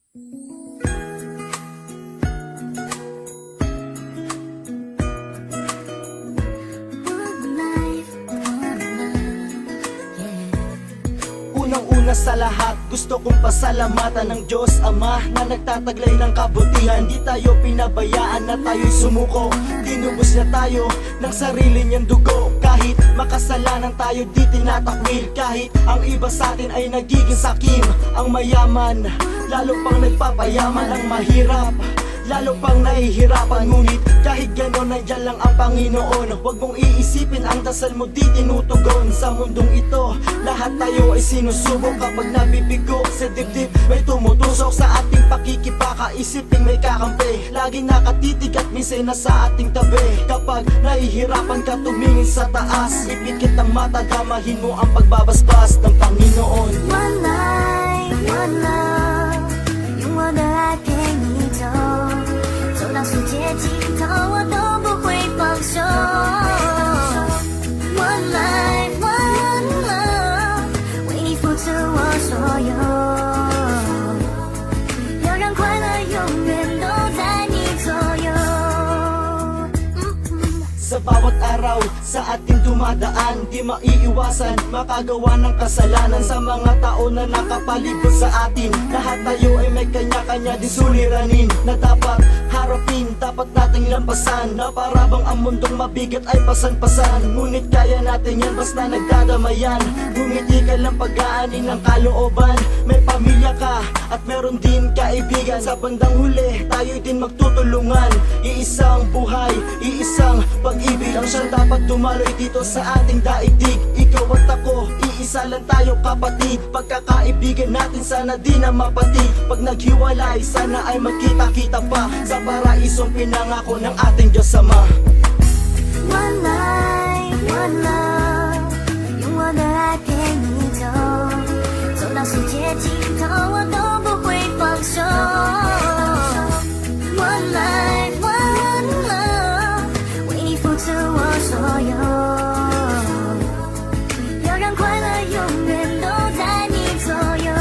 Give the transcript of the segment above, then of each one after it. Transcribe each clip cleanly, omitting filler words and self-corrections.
Unang-una sa lahat, gusto kong pasalamatan ng Diyos Ama na nagtataglay ng kabutihan. Di tayo pinabayaan na tayo'y sumuko. Tinubos niya tayo ng sarili niyang dugo. Kahit makasalanan tayo di tinatakwil. Kahit ang iba sa atin ay nagiging sakim. Ang mayaman, lalo pang nagpapayaman. Ang mahirap, lalo pang nahihirapan. Ngunit kahit gano'n, nandyan lang ang Panginoon. Huwag mong iisipin ang dasal mo di tinutugon. Sa mundong ito, lahat tayo ay sinusubok. Kapag nabibigo sa dibdib, may tumutusok sa ating pakikipaka. Isipin may kakampi, laging nakatitig at minsan na sa ating tabi. Kapag nahihirapan ka tumingin sa taas, ipikit ang mata, damahin mo ang pagbabasbas ng Panginoon. One life, one love，用我的爱陪你走，走到世界尽头，我都不会放手。One life, one love，为你付出我所有，要让快乐永远都在你左右。Sa bawat araw, sa ating dumadaan, di maiiwasan makagawa ng kasalanan. Sa mga tao na nakapalibot sa atin, lahat tayo ay may kanya-kanya din suliranin na dapat harapin, dapat nating lampasan. Na para bang ang mundong mabigat ay pasan-pasan, ngunit kaya natin yan basta nagdadamayan. Ngumiti ka lang pag-aani ng kalooban. May pamilya ka at meron din kaibigan. Sa bandang huli, tayo din magtutulungan. Iisang buhay, iisang pag-ibig ang siyang dapat dumaloy dito sa ating daigdig. Ikaw at ako, iisa lang tayo kapatid. Pagkakaibigan natin sana di na mapatid. Pag naghiwalay, sana ay magkita-kita pa sa paraisong pinangako ng ating Diyos Ama. One life, one love，用我的爱陪你走，走到世界尽头，我都不会放手。One life, one love，为你付出我所有，要让快乐永远都在你左右。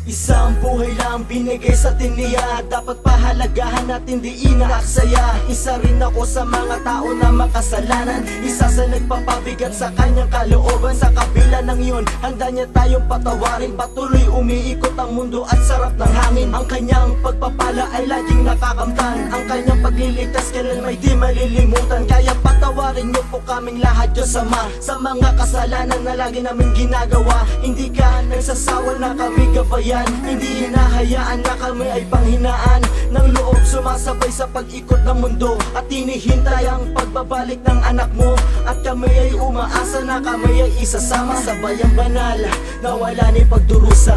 Isang buhay lang binigay sa atin niya, dapat pahalagahan natin di inaaksaya. Isa rin ako sa mga tao na makasalanan, isa sa nagpapabigat sa kanyang kalooban. Sa kabila ng yun, handa niya tayong patawarin. Patuloy umiikot ang mundo at sarap ng hangin. Ang kanyang pagpapala ay laging nakakamtan. Ang kanyang pagliligtas kailan may di malilimutan. Kaya patawarin niyo po kaming lahat, Diyos Ama, sa mga kasalanan na lagi namin ginagawa. Hindi ka nagsasawa na kami gabayan, hindi hinahayaan na kami ay panghinaan ng loob. Sumasabay sa pag-ikot ng mundo at hinihintay ang pagbabalik ng anak mo. At kami ay umaasa na kami ay isasama sa bayang banal na wala ni pagdurusa.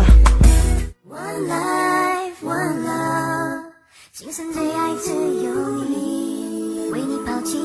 One life, one love，今生最爱只有你，为你抛弃